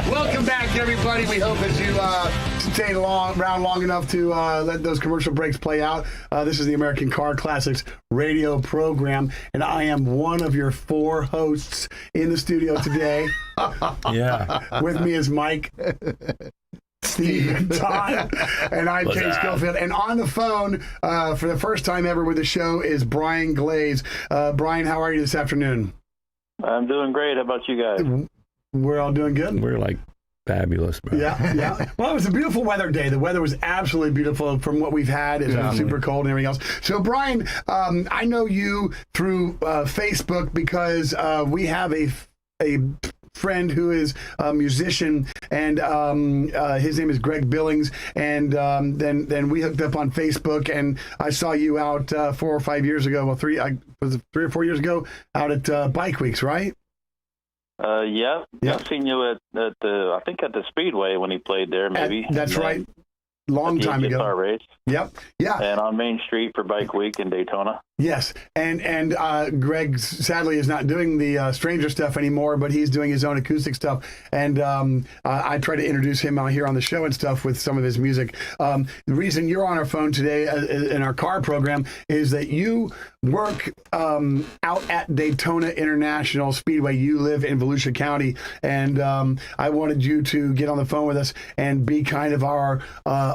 Welcome back, everybody. We hope that you stayed around long enough to let those commercial breaks play out. This is the American Car Classics radio program, and I am one of your 4 hosts in the studio today. Yeah. With me is Mike, Steve, and Todd, and I'm Kate Schofield. And on the phone for the first time ever with the show is Brian Glaze. Brian, how are you this afternoon? I'm doing great. How about you guys? We're all doing good. We're like fabulous, bro. Yeah. Well, it was a beautiful weather day. The weather was absolutely beautiful from what we've had. It's been super cold and everything else. So, Brian, I know you through Facebook because we have a friend who is a musician, and his name is Greg Billings, and then we hooked up on Facebook, and I saw you out 4 or 5 years ago. Well, 3 or 4 years ago out at Bike Weeks, right? Yeah. I've seen you at the Speedway when he played there, maybe. That's right. Long time ago. Guitar race. Yep. Yeah. And on Main Street for Bike Week in Daytona. Yes. And Greg sadly is not doing the Stranger stuff anymore, but he's doing his own acoustic stuff. And I try to introduce him out here on the show and stuff with some of his music. The reason you're on our phone today in our car program is that you work out at Daytona International Speedway. You live in Volusia County, and I wanted you to get on the phone with us and be kind of our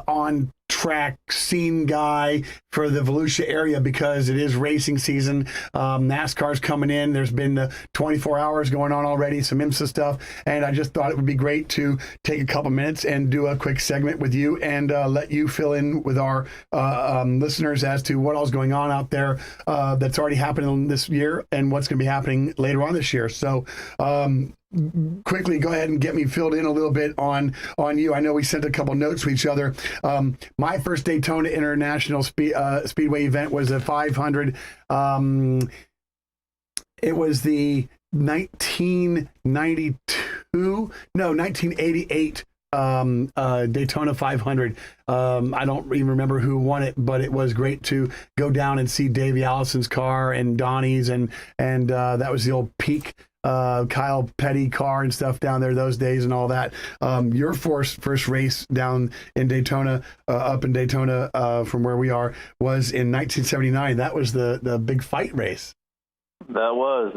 on-track scene guy for the Volusia area, because it is racing season. NASCAR's coming in. There's been 24 hours going on already, some IMSA stuff, and I just thought it would be great to take a couple minutes and do a quick segment with you and let you fill in with our listeners as to what all's going on out there that's already happening this year and what's going to be happening later on this year. So quickly, go ahead and get me filled in a little bit on you. I know we sent a couple notes to each other. My first Daytona International Speedway event was a 500. It was the 1988 Daytona 500. I don't even remember who won it, but it was great to go down and see Davey Allison's car and Donnie's, and that was the old Peak Kyle Petty car and stuff down there those days and all that. Your first race down in Daytona, up in Daytona from where we are, was in 1979. That was the big fight race. That was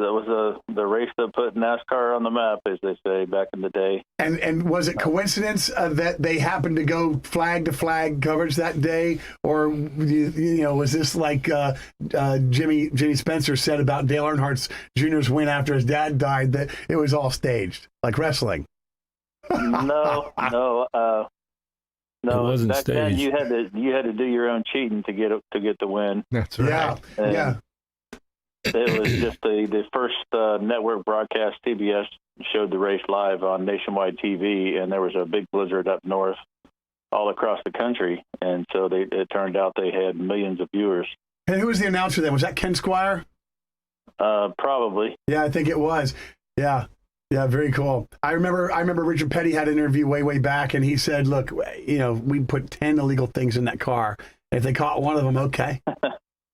the race that put NASCAR on the map, as they say, back in the day. And was it coincidence that they happened to go flag to flag coverage that day, or was this like Jimmy Spencer said about Dale Earnhardt Jr.'s win after his dad died, that it was all staged like wrestling? No. It wasn't back staged. then you had to do your own cheating to get the win. That's right. Yeah. It was just the first network broadcast. TBS showed the race live on nationwide TV, and there was a big blizzard up north all across the country. And so it turned out they had millions of viewers. And who was the announcer then? Was that Ken Squire? Probably. Yeah, I think it was. Yeah, very cool. I remember Richard Petty had an interview way back, and he said, look, we put 10 illegal things in that car. If they caught one of them, okay.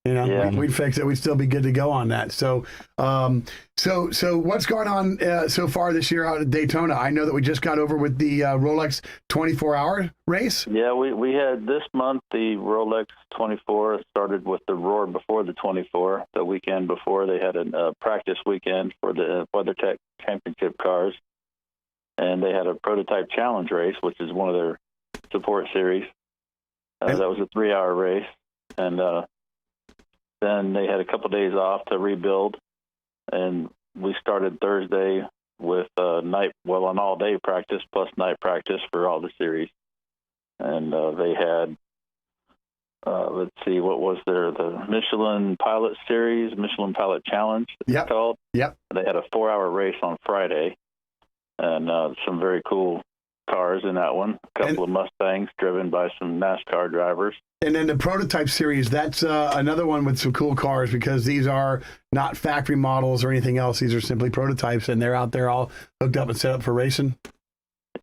We'd fix it. We'd still be good to go on that. So what's going on so far this year out at Daytona? I know that we just got over with the Rolex 24-hour race. Yeah, we had this month the Rolex 24. It started with the Roar before the 24. The weekend before, they had a practice weekend for the WeatherTech Championship cars, and they had a prototype challenge race, which is one of their support series. That was a 3-hour race, and then they had a couple of days off to rebuild, and we started Thursday with an all-day practice plus night practice for all the series. And they had, let's see, what was the Michelin Pilot Series, Michelin Pilot Challenge, it's called. Yep. They had a 4-hour race on Friday, and some very cool cars in that one. A couple of Mustangs driven by some NASCAR drivers. And then the prototype series, that's another one with some cool cars, because these are not factory models or anything else. These are simply prototypes, and they're out there all hooked up and set up for racing.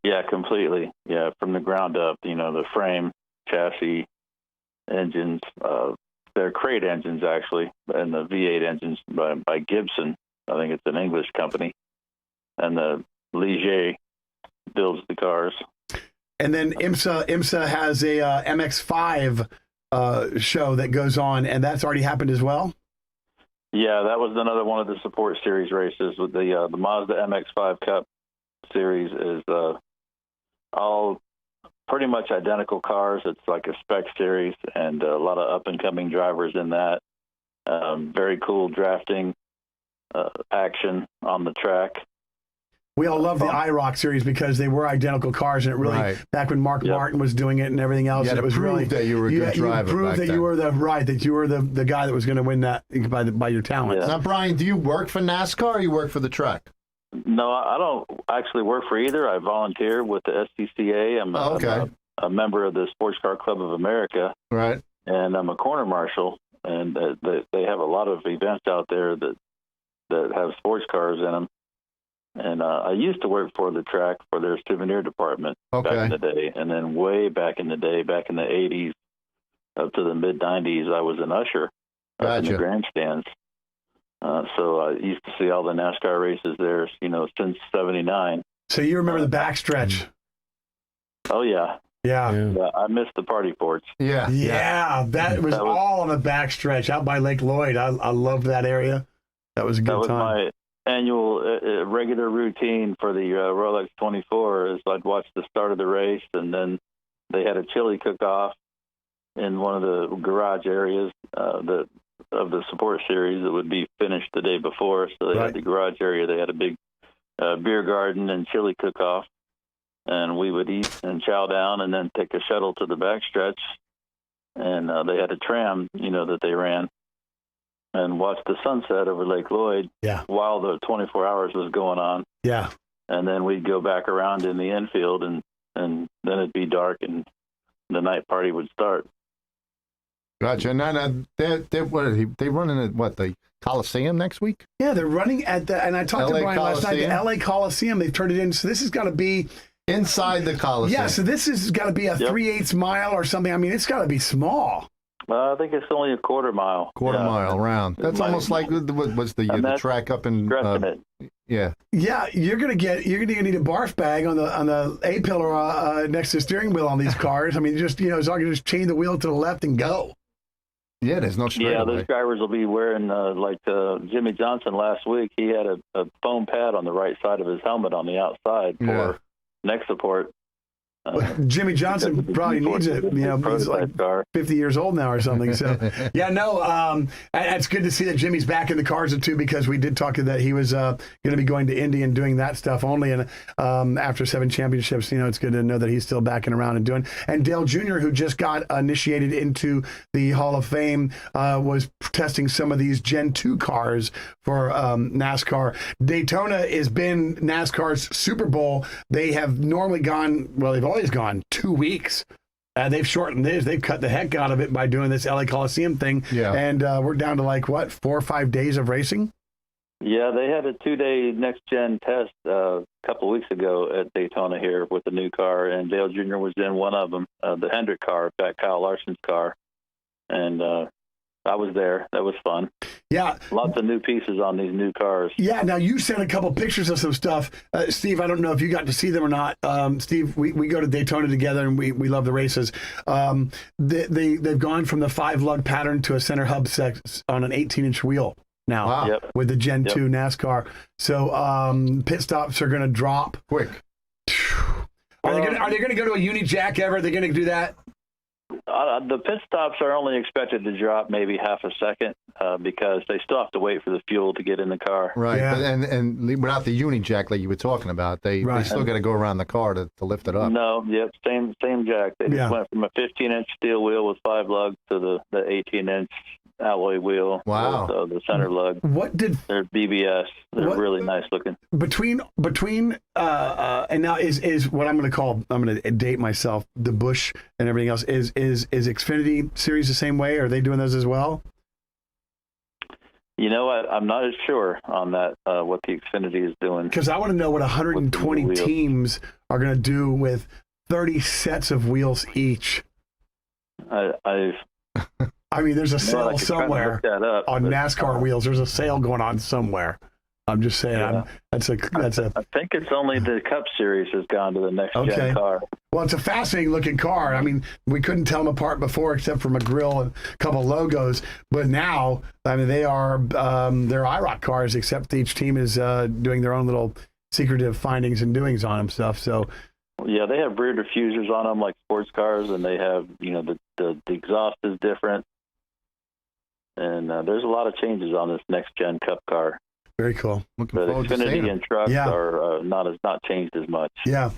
Yeah, completely. Yeah, from the ground up, the frame, chassis, engines, they're crate engines, actually, and the V8 engines by Gibson. I think it's an English company. and the Ligier builds the cars. And then IMSA has a MX-5 show that goes on, and that's already happened as well. Yeah, that was another one of the support series races with the Mazda MX-5 Cup series. Is all pretty much identical cars. It's like a spec series, and a lot of up and coming drivers in that. Very cool drafting action on the track. We all love the IROC series because they were identical cars, and it really back when Mark Martin was doing it and everything else, it was really that you were a good driver. You proved that you were the guy that was going to win that by your talent. Yeah. Now, Brian, do you work for NASCAR or you work for the track? No, I don't actually work for either. I volunteer with the SCCA. I'm a member of the Sports Car Club of America. Right. And I'm a corner marshal, and they have a lot of events out there that have sports cars in them. And I used to work for the track for their souvenir department back in the day. And then way back in the day, back in the 80s up to the mid-90s, I was an usher up in the grandstands. So I used to see all the NASCAR races there, since 79. So you remember the backstretch? Oh, yeah. Yeah. I missed the party ports. Yeah. That was all on the backstretch out by Lake Lloyd. I loved that area. That was a good time. That was my annual regular routine for the Rolex 24 is I'd watch the start of the race, and then they had a chili cook-off in one of the garage areas of the support series that would be finished the day before. So they had the garage area. They had a big beer garden and chili cook-off, and we would eat and chow down and then take a shuttle to the backstretch, and they had a tram, that they ran, and watch the sunset over Lake Lloyd while the 24 hours was going on. Yeah. And then we'd go back around in the infield, and then it'd be dark, and the night party would start. Gotcha. And they running at the Coliseum next week? Yeah, they're running at and I talked to Brian last night, the LA Coliseum. They've turned it in, so this has got to be inside the Coliseum. Yeah, so this has got to be a 3/8 mile or something. I mean, it's got to be small. I think it's only a quarter mile. Quarter mile round. That's almost like was the track up in. Yeah. You're gonna need a barf bag on the A pillar next to the steering wheel on these cars. I mean, just as long as you just chain the wheel to the left and go. Yeah, there's no straight away. Those drivers will be wearing like Jimmy Johnson last week. He had a foam pad on the right side of his helmet on the outside for neck support. Jimmy Johnson probably needs it. He's like 50 years old now or something. So, it's good to see that Jimmy's back in the cars too, because we did talk to that he was going to be going to Indy and doing that stuff only. And after 7 championships, it's good to know that he's still backing around and doing. And Dale Jr., who just got initiated into the Hall of Fame, was testing some of these Gen 2 cars for NASCAR. Daytona has been NASCAR's Super Bowl. They have normally gone, they've always gone 2 weeks. They've shortened this. They've cut the heck out of it by doing this LA Coliseum thing. Yeah. And we're down to 4 or 5 days of racing? Yeah, they had a 2-day next-gen test a couple weeks ago at Daytona here with the new car, and Dale Jr. was in one of them, the Hendrick car, back Kyle Larson's car. And I was there. That was fun. Yeah. Lots of new pieces on these new cars. Yeah. Now, you sent a couple pictures of some stuff. Steve, I don't know if you got to see them or not. Steve, we go to Daytona together, and we love the races. They've gone from the 5-lug pattern to a center hub on an 18-inch wheel now with the Gen 2 NASCAR. So pit stops are going to drop. Quick. Are they going to go to a uni-jack ever? Are they going to do that? The pit stops are only expected to drop maybe half a second because they still have to wait for the fuel to get in the car. Right, yeah. And without the uni jack like you were talking about, they still got to go around the car to lift it up. No, same jack. They just went from a 15-inch steel wheel with 5 lugs to the 18-inch alloy wheel. Wow. With, the center lug. They're BBS. They're really nice looking. Between and now is what I'm going to date myself, the Busch and everything else, is Xfinity series the same way? Are they doing those as well? You know what? I'm not as sure on that, what the Xfinity is doing. Because I want to know what 120 teams are going to do with 30 sets of wheels each. I mean, there's a sale somewhere on NASCAR wheels. There's a sale going on somewhere. I'm just saying. Yeah. That's a. I think it's only the Cup Series has gone to the next gen car. Well, it's a fascinating looking car. I mean, we couldn't tell them apart before except from a grill and a couple logos. But now, I mean, they're IROC cars, except each team is doing their own little secretive findings and doings on them stuff. So. Yeah, they have rear diffusers on them like sports cars, and they have, the exhaust is different. And there's a lot of changes on this next gen Cup car. Very cool. Looking But forward to seeing Xfinity them. and trucks are not changed as much. Yeah.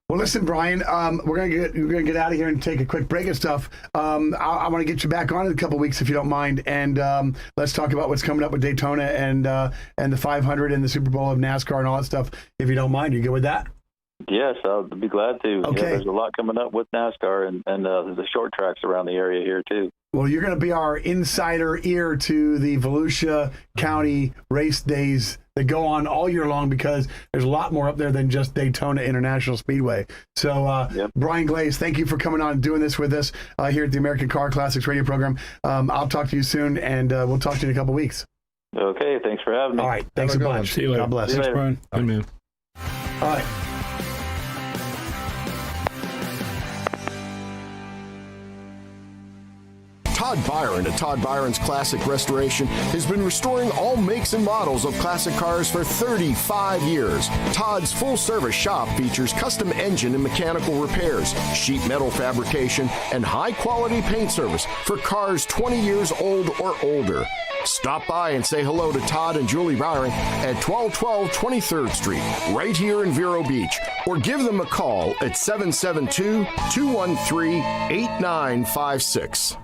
Well, listen, Brian, we're gonna get out of here and take a quick break and stuff. I want to get you back on in a couple weeks if you don't mind, and let's talk about what's coming up with Daytona and the 500 and the Super Bowl of NASCAR and all that stuff. If you don't mind, you good with that? Yes, I'll be glad to. Okay. Yeah, there's a lot coming up with NASCAR and the short tracks around the area here too. Well, you're going to be our insider ear to the Volusia County race days that go on all year long, because there's a lot more up there than just Daytona International Speedway. So, Brian Glaze, thank you for coming on and doing this with us here at the American Car Classics radio program. I'll talk to you soon, and we'll talk to you in a couple weeks. Okay, thanks for having me. All right, thanks a bunch. See you later. God bless. Thanks, Brian. Good man. All right. Todd Byron at Todd Byron's Classic Restoration has been restoring all makes and models of classic cars for 35 years. Todd's full-service shop features custom engine and mechanical repairs, sheet metal fabrication, and high-quality paint service for cars 20 years old or older. Stop by and say hello to Todd and Julie Byron at 1212 23rd Street, right here in Vero Beach, or give them a call at 772-213-8956.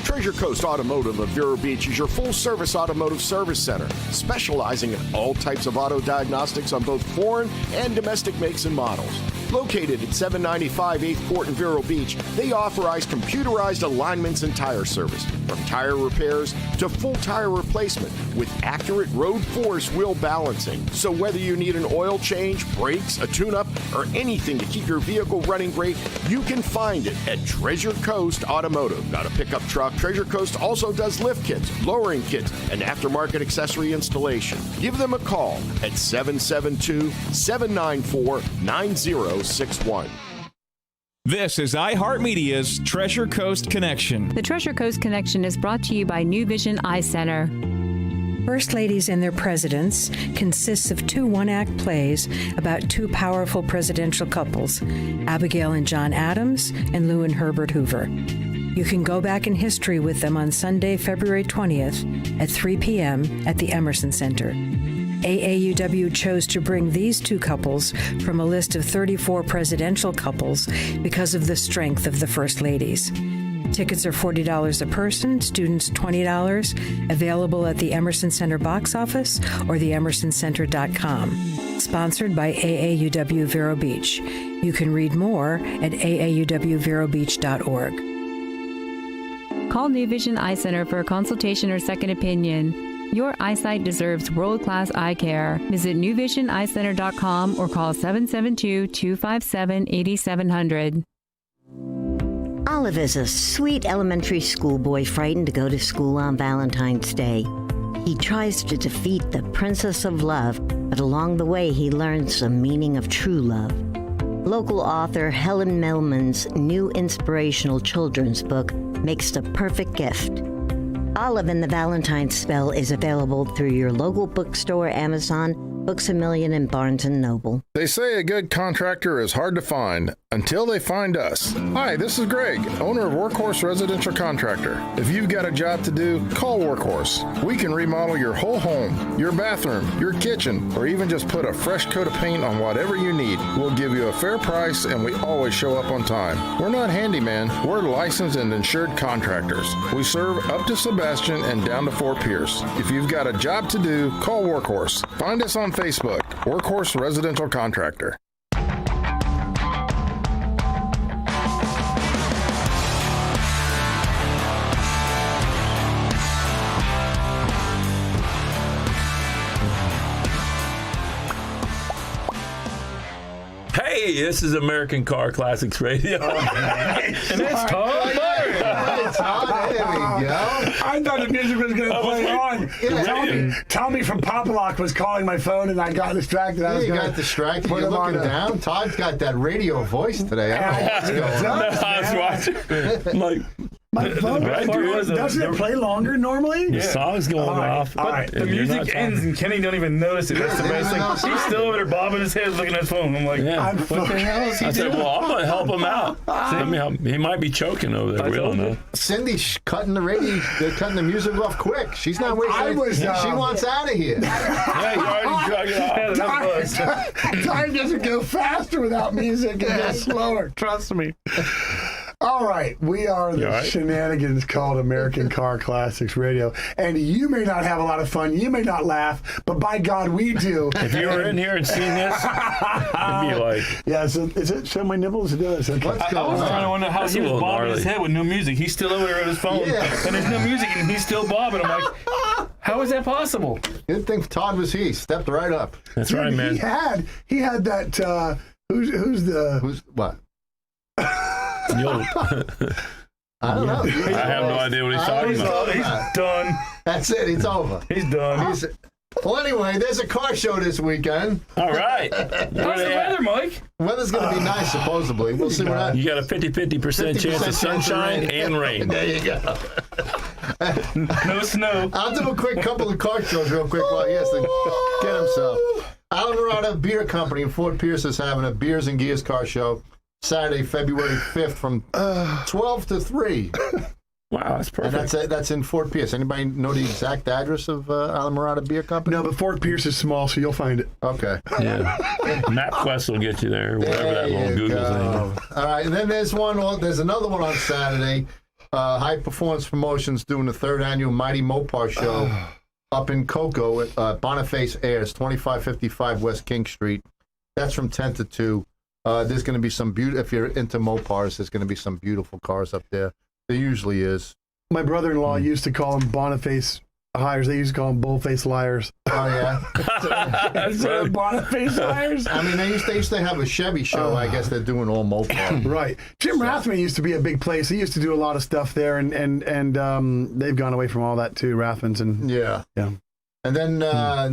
Treasure Coast Automotive of Vero Beach is your full-service automotive service center, specializing in all types of auto diagnostics on both foreign and domestic makes and models. Located at 795 8th Court in Vero Beach, they authorize computerized alignments and tire service, from tire repairs to full tire replacement with accurate road force wheel balancing. So whether you need an oil change, brakes, a tune-up, or anything to keep your vehicle running great, you can find it at Treasure Coast Automotive. Got a pickup truck? Treasure Coast also does lift kits, lowering kits, and aftermarket accessory installation. Give them a call at 772-794-9061. This is iHeartMedia's Treasure Coast Connection. The Treasure Coast Connection is brought to you by New Vision Eye Center. First Ladies and Their Presidents consists of two one-act plays about two powerful presidential couples, Abigail and John Adams and Lou and Herbert Hoover. You can go back in history with them on Sunday, February 20th at 3 p.m. at the Emerson Center. AAUW chose to bring these two couples from a list of 34 presidential couples because of the strength of the First Ladies. Tickets are $40 a person, students $20, available at the Emerson Center box office or theemersoncenter.com. Sponsored by AAUW Vero Beach. You can read more at aauwverobeach.org. Call New Vision Eye Center for a consultation or second opinion. Your eyesight deserves world-class eye care. Visit newvisioneyecenter.com or call 772-257-8700. Olive is a sweet elementary school boy frightened to go to school on Valentine's Day. He tries to defeat the Princess of Love, but along the way he learns the meaning of true love. Local author Helen Millman's new inspirational children's book makes the perfect gift. Olive and the Valentine's Spell is available through your local bookstore, Amazon, Books A Million, and Barnes & Noble. They say a good contractor is hard to find until they find us. Hi, this is Greg, owner of Workhorse Residential Contractor. If you've got a job to do, call Workhorse. We can remodel your whole home, your bathroom, your kitchen, or even just put a fresh coat of paint on whatever you need. We'll give you a fair price, and we always show up on time. We're not handyman, we're licensed and insured contractors. We serve up to Sebastian and down to Fort Pierce. If you've got a job to do, call Workhorse. Find us on Facebook, Workhorse Residential Contractor. Hey, this is American Car Classics Radio. And it's Todd. There we go. I thought the music was going to play on. Tommy from Popalock was calling my phone, and I got distracted. You got distracted. You're looking down. Todd's got that radio voice today. I was watching. I'm like, my phone doesn't it play longer normally? the song's going off. But the music ends and Kenny don't even notice it. That's the best thing. He's still over there bobbing his head looking at his phone. I'm like, what the hell is he doing? I said, well, I'm going to help him out. Let me help. He might be choking over there. We don't know. Cindy's cutting the radio, cutting the music off quick. She's not waiting. She wants out of here. Yeah, you already drug it off. Time doesn't go faster without music. It goes slower. Trust me. All right, we are the Shenanigans called American Car Classics Radio, and you may not have a lot of fun, you may not laugh, but by God, we do. If you were in here and seen this, you'd be like, yeah. So is it show my nipples? It does. Okay. I was trying to wonder how he was bobbing his head with no music. He's still over there on his phone, and there's no music, and he's still bobbing. I'm like, how is that possible? Good thing Todd was he stepped right up. That's right, man. He had that. Who's what? I don't know. I have no idea what he's talking about. He's done. That's it. It's over. He's done. Well, anyway, there's a car show this weekend. All right. How's the weather, Mike? Weather's going to be nice, supposedly. We'll see what happens. You got a 50% chance of sunshine and rain. There you go. No snow. I'll do a quick couple of car shows real quick while he has to get himself. Alvarado Beer Company in Fort Pierce is having a Beers and Gears car show Saturday, February 5th from 12 to 3. Wow, that's perfect. And that's in Fort Pierce. Anybody know the exact address of Alvarado Beer Company? No, but Fort Pierce is small, so you'll find it. Okay. Yeah. MapQuest will get you there, whatever that little Google thing. All right, and then there's another one on Saturday. High Performance Promotions doing the 3rd annual Mighty Mopar show up in Cocoa at Boniface Airs, 2555 West King Street. That's from 10 to 2. There's going to be some if you're into Mopars, there's going to be some beautiful cars up there. There usually is. My brother-in-law used to call them Boniface hires. They used to call them bullface liars. Oh, yeah? So Boniface liars? I mean, they used to have a Chevy show. I guess they're doing all Mopar. Right. Jim Rathman used to be a big place. He used to do a lot of stuff there, and they've gone away from all that, too, Rathman's. And yeah. And then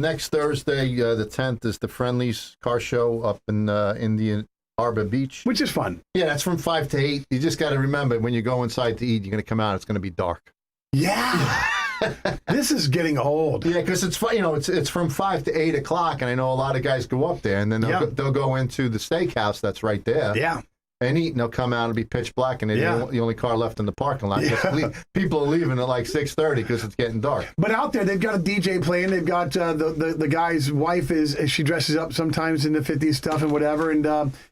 next Thursday, the 10th, is the Friendlies car show up in Indian Harbor Beach. Which is fun. Yeah, that's from 5 to 8. You just got to remember, when you go inside to eat, you're going to come out, it's going to be dark. Yeah. This is getting old. Yeah, because it's fun. It's from 5 to 8 o'clock, and I know a lot of guys go up there, and then they'll go into the steakhouse that's right there. Yeah. And eat, and they'll come out and be pitch black, and they're the only car left in the parking lot. People are leaving at like 6:30 because it's getting dark. But out there, they've got a DJ playing. They've got the guy's wife she dresses up sometimes in the 50s stuff and whatever, and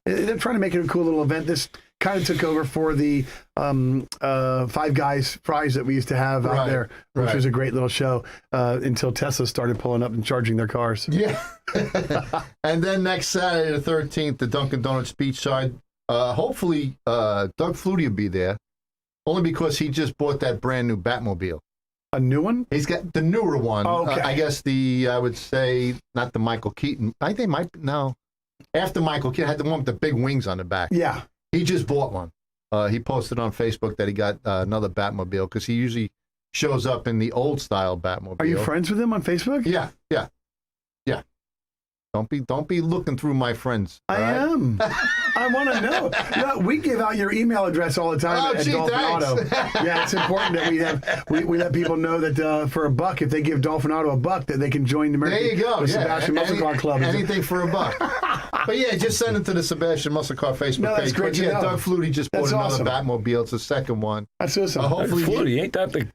they're trying to make it a cool little event. This kind of took over for the Five Guys fries that we used to have out there, which was a great little show until Tesla started pulling up and charging their cars. Yeah. And then next Saturday, the 13th, the Dunkin' Donuts Beachside. Hopefully, Doug Flutie will be there, only because he just bought that brand new Batmobile. A new one? He's got the newer one. Oh, okay. I guess I would say, not the Michael Keaton. I think after Michael Keaton, had the one with the big wings on the back. Yeah. He just bought one. He posted on Facebook that he got another Batmobile, because he usually shows up in the old style Batmobile. Are you friends with him on Facebook? Yeah. Don't be looking through my friends. I am. I want to know. No, we give out your email address all the time at Dolphin Auto. Yeah, it's important that we let people know that for $1, if they give Dolphin Auto $1, that they can join the American Sebastian Muscle Car Club. Anything for $1. But yeah, just send it to the Sebastian Muscle Car Facebook page. Great but Doug Flutie just bought another Batmobile. It's the second one. That's awesome. Hopefully, Flutie, ain't that the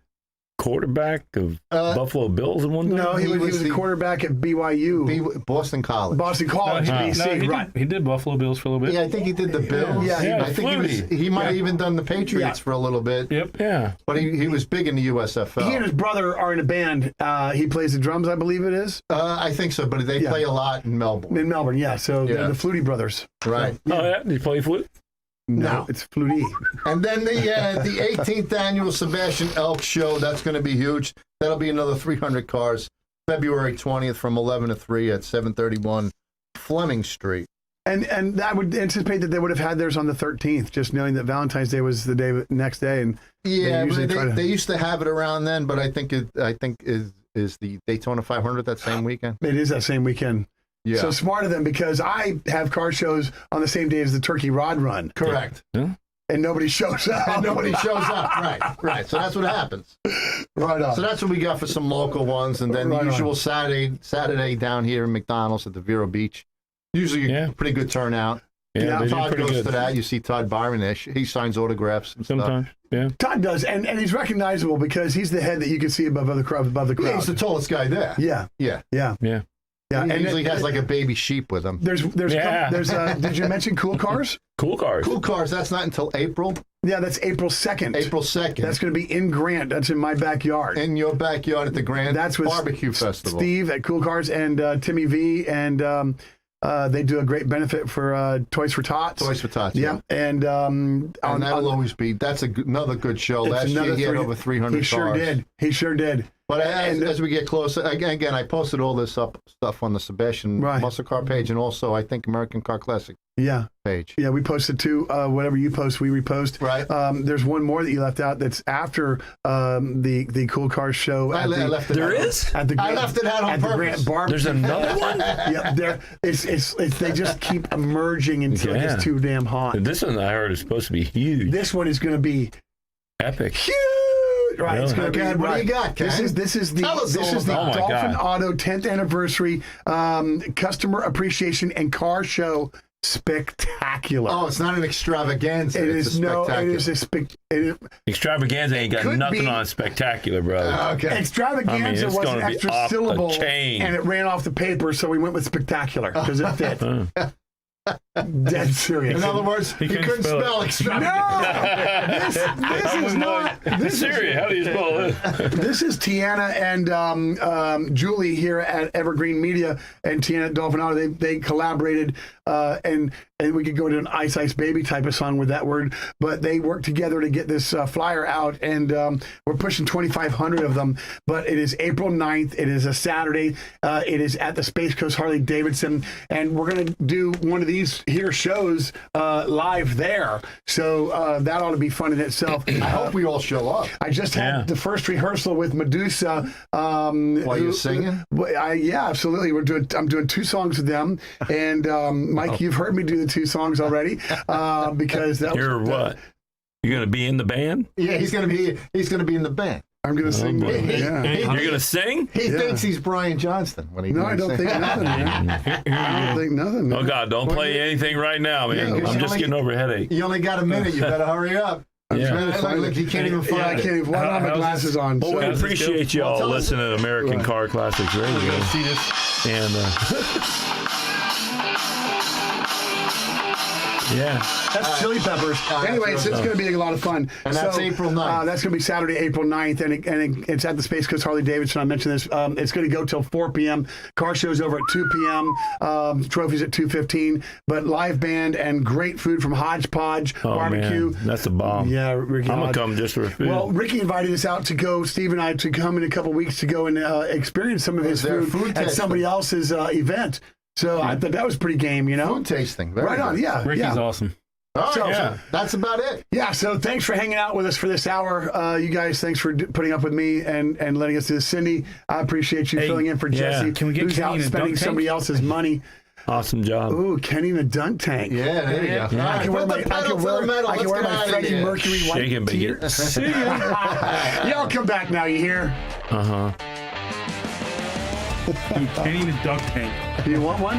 quarterback of Buffalo Bills in one time? No, he was a quarterback at BYU. Boston College. BC, right. He did Buffalo Bills for a little bit. Yeah, I think he did the Bills. Yeah, I think he might have even done the Patriots for a little bit. Yep. Yeah. But he was big in the USFL. He and his brother are in a band. He plays the drums, I believe it is. I think so, but they play a lot in Melbourne. In Melbourne, yeah. So they're the Flutie brothers. Right. Oh, yeah? Did he play flute? No, it's Flutie. And then the 18th annual Sebastian Elk Show, that's going to be huge. That'll be another 300 cars, February 20th from 11 to 3 at 731 Fleming Street. And I would anticipate that they would have had theirs on the 13th, just knowing that Valentine's Day was the next day. And they used to have it around then, but I think is the Daytona 500 that same weekend? It is that same weekend. Yeah. So smart of them, because I have car shows on the same day as the Turkey Rod Run. Correct. Yeah. And nobody shows up. Right. So that's what happens. Right on. So that's what we got for some local ones, and then the usual Saturday down here in McDonald's at the Vero Beach. Usually a pretty good turnout. Yeah, Todd goes to that. You see Todd Byron there. He signs autographs and sometimes. Stuff. Yeah. Todd does, and he's recognizable because he's the head that you can see above the crowd. Yeah, he's the tallest guy there. Yeah. He usually has like a baby sheep with him. There's did you mention Cool Cars? Cool Cars. That's not until April. Yeah, that's April 2nd. April 2nd. That's going to be in Grant. That's in my backyard. In your backyard at the Grant Barbecue Festival. Steve at Cool Cars and Timmy V, and they do a great benefit for Toys for Tots. Toys for Tots. Yeah. And that'll always be. That's another good show. Last year he had over 300 cars. He sure did. But as we get closer, again, I posted all this stuff on the Sebastian Muscle Car page, and also I think American Car Classic page. Yeah, we posted two. Whatever you post, we repost. Right. There's one more that you left out. That's after the Cool Cars show. I left it out on purpose. The Grant Barbecue. There's another one. Yeah, they just keep emerging until it's too damn hot. And this one I heard is supposed to be huge. This one is going to be epic. Huge. Right. It's gonna be, what do you got, Ken? This is the Dolphin Auto 10th anniversary customer appreciation and car show spectacular. Oh, it's not an extravaganza. It's a spectacular. Extravaganza ain't got nothing on spectacular, brother. Okay. Extravaganza was an extra syllable, and it ran off the paper, so we went with spectacular because it fit. Dead serious. In other words, he couldn't spell extravaganza. No, this is not. This serious. How do you spell it? This is Tiana and Julie here at Evergreen Media and Tiana at Dolphin Auto. They collaborated, and we could go to an Ice Ice Baby type of song with that word, but they worked together to get this flyer out, and we're pushing 2,500 of them. But it is April 9th. It is a Saturday. It is at the Space Coast Harley Davidson, and we're going to do one of these here shows live there. So that ought to be fun in itself. I hope we all show up. I just had the first rehearsal with Medusa. While you're singing? Yeah, absolutely. I'm doing two songs with them, and Mike, you've heard me do the two songs already because that You're was, what? You're going to be in the band? Yeah, he's going to be in the band. I'm going to sing. You're going to sing? He thinks he's Brian Johnston when he. No, I don't think nothing, man. I don't think nothing. Man. Oh God, don't play anything right now, man. I'm just getting over a headache. You only got a minute. You better hurry up. Look, he can't even find I can't even. I don't have my glasses on. Well, we appreciate you all listening to American Car Classics Radio. We're going to see this. And yeah, that's Chili Peppers. Anyway, so it's going to be a lot of fun. And that's April 9th. That's going to be Saturday, April 9th, and it's at the Space Coast Harley Davidson. I mentioned this. It's going to go till 4 p.m. Car show's over at 2 p.m. Trophies at 2:15. But live band and great food from Hodgepodge Barbecue. Man, that's a bomb. Yeah, Ricky. I'm going to come just for food. Well, Ricky invited us out to go, Steve and I, to come in a couple weeks to go and experience some of his food at somebody else's event. So I thought that was pretty game, you know? Food tasting. Right on, yeah. Ricky's awesome. Oh, so that's about it. Yeah, so thanks for hanging out with us for this hour. You guys, thanks for putting up with me and letting us do this. Cindy, I appreciate you filling in for Jesse, Can we get who's out spending somebody else's money. Awesome job. Ooh, Kenny in a dunk tank. Yeah, there you go. Yeah. I can wear my Freddie Mercury white tee. Y'all come back now, you hear? Kenny in a dunk tank. Do you want one?